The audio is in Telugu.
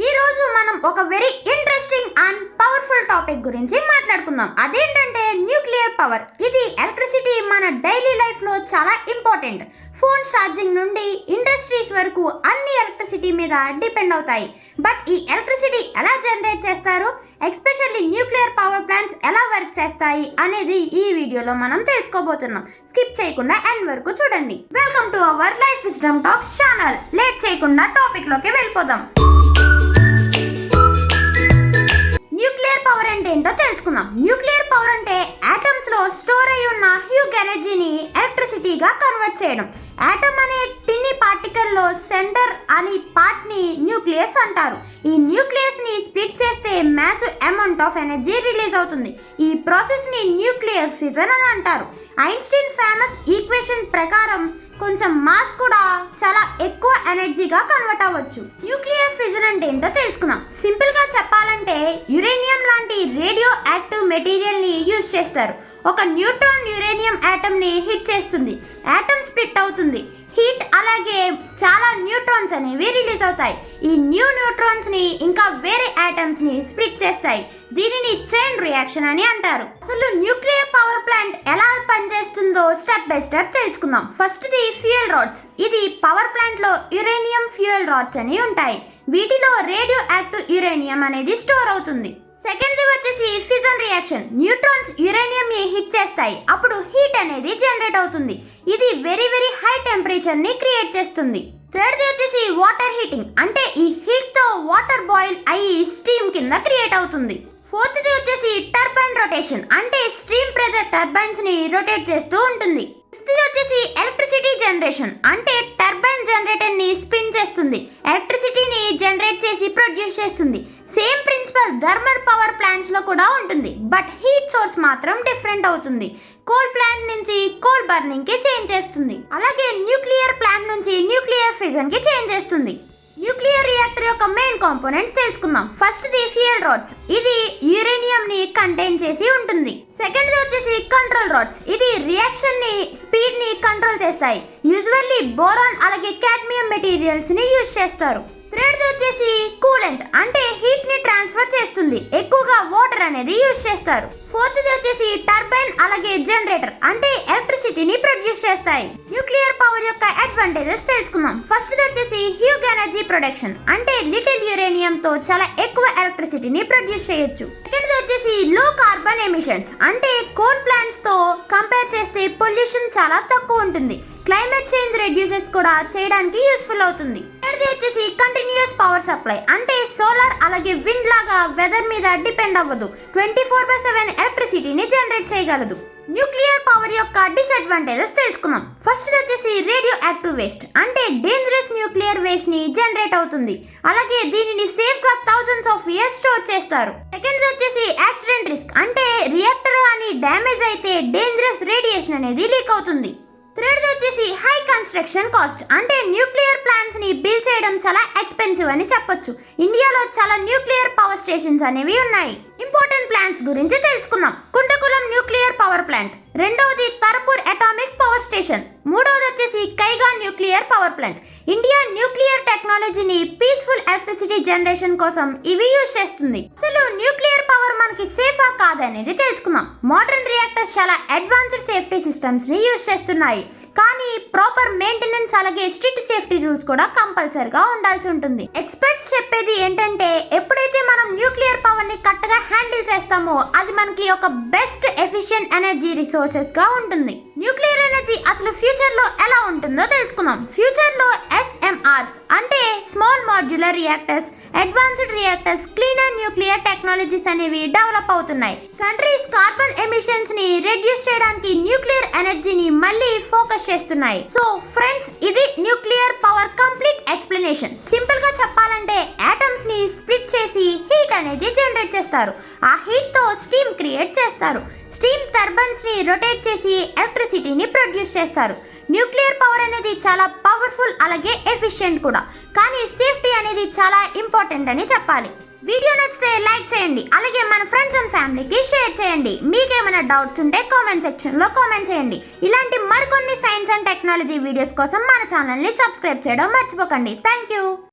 ఈ రోజు మనం ఒక very interesting and powerful topic గురించి మాట్లాడుకుందాం. అదేంటంటే న్యూక్లియర్ పవర్. ఇది ఎలక్ట్రిసిటీ మన డైలీ లైఫ్ లో చాలా ఇంపార్టెంట్. ఫోన్ ఛార్జింగ్ నుండి ఇండస్ట్రీస్ వరకు అన్ని ఎలక్ట్రిసిటీ మీద డిపెండ్ అవుతాయి. బట్ ఈ ఎలక్ట్రిసిటీ ఎలా జనరేట్ చేస్తారు, ఎస్పెషల్లీ న్యూక్లియర్ పవర్ ప్లాంట్స్ ఎలా వర్క్ చేస్తాయి అనేది ఈ వీడియోలో మనం తెలుసుకోబోతున్నాం. స్కిప్ చేయకుండా ఎండ్ వరకు చూడండి. Welcome to our life wisdom talks channel. Late చేయకుండా టాపిక్ లోకి వెళ్ళిపోదాం. న్యూక్లియర్ పవర్ అంటే ఏంటో తెలుసుకుందాం. న్యూక్లియర్ పవర్ అంటే ఆటమ్స్ లో స్టోర్ అయి ఉన్న హ్యూజ్ ఎనర్జీని ఎలక్ట్రిసిటీగా కన్వర్ట్ చేయడం. ఆటమ్ అనే టిన్ని పార్టికల్ లో సెంటర్ అని పార్ట్ ని న్యూక్లియస్ అంటారు. ఈ న్యూక్లియస్ ని స్ప్లిట్ చేస్తే massive amount of energy release అవుతుంది. ఈ ప్రాసెస్ ని న్యూక్లియర్ ఫిజన్ అని అంటారు. ఐన్స్టీన్ ఫేమస్ ఈక్వేషన్ ప్రకారం కొంచెం మాస్ కూడా చాలా ఎక్కువ ఎనర్జీగా కన్వర్ట్ అవ్వచ్చు. న్యూక్లియర్ ఫిజన్ అంటే ఏంటో తెలుసుకుందాం. సింపుల్ గా చెప్పాలంటే యురేనియం లాంటి రేడియో యాక్టివ్ మెటీరియల్ ని యూజ్ చేస్తారు. ఒక న్యూట్రాన్ యురేనియం ఆటమ్ ని హిట్ చేస్తుంది, ఆటమ్ స్ప్లిట్ అవుతుంది. హీట్ అలాగే చాలా న్యూట్రాన్స్ అనేవి రిలీజ్ అవుతాయి. ఈ న్యూట్రాన్స్ ని ఇంకా వేరే ఆటమ్స్ ని స్ప్లిట్ చేస్తాయి. దీనిని చైన్ రియాక్షన్ అని అంటారు. అసలు న్యూక్లియర్ పవర్ ప్లాంట్ ఎలా పనిచేస్తుందో స్టెప్ బై స్టెప్ తెలుసుకుందాం. First the fuel rods. ఇది పవర్ ప్లాంట్ లో యురేనియం ఫ్యూయల్ రాడ్స్ అని ఉంటాయి. వీటిలో రేడియో యాక్టివ్ యురేనియం అనేది స్టోర్ అవుతుంది. సెకండ్ ది వచ్చేసి ఫిజన్ రియాక్షన్. న్యూట్రాన్స్ యురేనియం ని హిట్ చేస్తాయి, అప్పుడు హీట్ అనేది జనరేట్ అవుతుంది. ఇది వెరీ హై టెంపరేచర్ ని క్రియేట్ చేస్తుంది. థర్డ్ ది వచ్చేసి వాటర్ హీటింగ్. అంటే ఈ హీట్ తో వాటర్ బాయిల్ అయ్యి స్టీమ్ కింద క్రియేట్ అవుతుంది. ఫోర్త్ ది వచ్చేసి టర్బైన్ రొటేషన్. అంటే స్ట్రీమ్ ప్రెజర్ టర్బైన్స్ ని రొటేట్ చేస్తూ ఉంటుంది. ఫిఫ్త్ ది వచ్చేసి ఎలక్ట్రిసిటీ జనరేషన్. అంటే టర్బైన్ జనరేటర్ ని స్పిన్ చేస్తుంది, ఎలక్ట్రిసిటీని జనరేట్ చేసి ప్రొడ్యూస్ చేస్తుంది. Same principle thermal power plants లో కూడా ఉంటుంది, బట్ హీట్ సోర్స్ మాత్రం డిఫరెంట్ అవుతుంది. కోల్ ప్లాంట్ నుంచి కోల్ బర్నింగ్ కి చేంజ్ చేస్తుంది. అలాగే న్యూక్లియర్ ప్లాంట్ నుంచి న్యూక్లియర్ ఫిజన్ కి చేంజ్ చేస్తుంది. న్యూక్లియర్ రియాక్టర్ యొక్క మెయిన్ కాంపోనెంట్స్ తెలుసుకుందాం. First the fuel rods. ఇది యురేనియం ని కంటైన్ చేసి ఉంటుంది. సెకండ్ ది వచ్చేసి కంట్రోల్ రాడ్స్. ఇది రియాక్షన్ ని స్పీడ్ ని కంట్రోల్ చేస్తాయి. యూజువల్లీ బోరాన్ అలాగే కాడ్మియం మెటీరియల్స్ ని యూజ్ చేస్తారు. థర్డ్ వచ్చేసి కూలెంట్. అంటే హీట్ ని ట్రాన్స్ఫర్ చేస్తుంది, ఎక్కువగా వాటర్ అనేది యూజ్ చేస్తారు. ఫోర్త్ వచ్చేసి టర్బైన్ అలాగే జనరేటర్. అంటే ఎలక్ట్రిసిటీని ప్రొడ్యూస్ చేస్తాయి. న్యూక్లియర్ పవర్ యొక్క అడ్వాంటేజెస్ తెలుసుకుందాం. ఫస్ట్ వచ్చేసి హ్యూజ్ ఎనర్జీ ప్రొడక్షన్. అంటే లిటిల్ యురేనియం తో చాలా ఎక్కువ ఎలక్ట్రిసిటీని ప్రొడ్యూస్ చేయొచ్చు. సెకండ్ వచ్చేసి లో కార్బన్ ఎమిషన్స్. అంటే కోల్ ప్లాంట్స్ తో కంపేర్ చేస్తే పొల్యూషన్ చాలా తక్కువ ఉంటుంది. క్లైమేట్ చేంజ్ రెడ్యూసెస్ కూడా చేయడానికి యూస్ఫుల్ అవుతుంది. థర్డ్ వచ్చేసి కంటిన్యూస్ పవర్ సప్లై. అంటే సోలార్ అలాగే విండ్ లాగా వెదర్ మీద డిపెండ్ అవ్వదు, 24/7 ఎలక్ట్రిసిటీని జనరేట్ చేయగలదు. న్యూక్లియర్ పవర్ యొక్క డిసడ్వాంటేజెస్ తెలుసుకుందాం. ఫస్ట్ వచ్చేసి రేడియో యాక్టివ్ వేస్ట్. అంటే డేంజరస్ న్యూక్లియర్ వేస్ట్ ని జనరేట్ అవుతుంది, అలాగే దీనిని సేఫ్ గా థౌజండ్స్ ఆఫ్ ఇయర్స్ స్టోర్ చేస్తారు. సెకండ్ వచ్చేసి యాక్సిడెంట్ రిస్క్. అంటే రియాక్టర్ అని డ్యామేజ్ అయితే డేంజరస్ రేడియేషన్ అనేది లీక్ అవుతుంది. థర్డ్ వచ్చేసి హై కన్స్ట్రక్షన్ కాస్ట్. అంటే న్యూక్లియర్ ప్లాంట్స్ ని బిల్డ్ చేయడం చాలా ఎక్స్పెన్సివ్ అని చెప్పొచ్చు. ఇండియాలో చాలా న్యూక్లియర్ పవర్ స్టేషన్స్ అనేవి ఉన్నాయి. ఇంపార్టెంట్ ప్లాంట్స్ గురించి తెలుసుకుందాం. Kudankulam nuclear power plant. రెండవది తరపూర్ అటామిక్ పవర్ స్టేషన్. మూడవది వచ్చేసి Kaiga nuclear power plant. India nuclear టెక్నాలజీని పీస్ఫుల్ ఎలక్ట్రిసిటీ జనరేషన్ కోసం ఇవి యూజ్ చేస్తుంది. అసలు న్యూక్లియర్ పవర్ మనకి సేఫా కాదనేది తెలుసుకుందాం. మోడర్న్ రియాక్టర్స్ చాలా అడ్వాన్స్డ్ సేఫ్టీ సిస్టమ్స్ ని యూజ్ చేస్తున్నాయి, కానీ ప్రాపర్ మెయింటెనెన్స్ అలాగే స్ట్రిక్ట్ సేఫ్టీ రూల్స్ కూడా కంపల్సరీగా ఉండాల్సి ఉంటుంది. ఎక్స్పర్ట్స్ చెప్పేది ఏంటంటే ఎప్పుడైతే మనం న్యూక్లియర్ పవర్ ని కరెక్ట్గా హ్యాండిల్ చేస్తామో అది మనకి ఒక బెస్ట్ ఎఫిషియెంట్ ఎనర్జీ రిసోర్సెస్ గా ఉంటుంది. న్యూక్లియర్ ఎనర్జీ అసలు ఫ్యూచర్ లో ఎలా ఉంటుందో తెలుసుకుందాం. ఫ్యూచర్ లో SMRs అంటే small modular reactors, advanced reactors, cleaner nuclear technologies అనేవి డెవలప్ అవుతున్నాయి. కంట్రీస్ కార్బన్ ఎమిషన్స్ ని రెడ్యూస్ చేయడానికి న్యూక్లియర్ ఎనర్జీని మళ్ళీ ఫోకస్ చేస్తున్నాయి. సో ఫ్రెండ్స్, ఇది nuclear power complete explanation. Simple గా చెప్పాలంటే ఆటమ్స్ ని స్ప్లిట్ చేసి హీట్ అనేది జనరేట్ చేస్తారు. ఆ హీట్ తో స్టీమ్ క్రియేట్ చేస్తారు. స్టీమ్ టర్బైన్స్ ని రొటేట్ చేసి ఎలక్ట్రిసిటీని ప్రొడ్యూస్ చేస్తారు. న్యూక్లియర్ పవర్ అనేది చాలా పవర్ఫుల్ అలాగే ఎఫిషియెంట్ కూడా, కానీ సేఫ్టీ అనేది చాలా ఇంపార్టెంట్ అని చెప్పాలి. వీడియో నచ్చితే లైక్ చేయండి, అలాగే మన ఫ్రెండ్స్ అండ్ ఫ్యామిలీకి షేర్ చేయండి. మీకేమైనా డౌట్స్ ఉంటే కామెంట్ సెక్షన్లో కామెంట్ చేయండి. ఇలాంటి మరికొన్ని సైన్స్ అండ్ టెక్నాలజీ వీడియోస్ కోసం మన ఛానల్ని సబ్స్క్రైబ్ చేయడం మర్చిపోకండి. Thank you.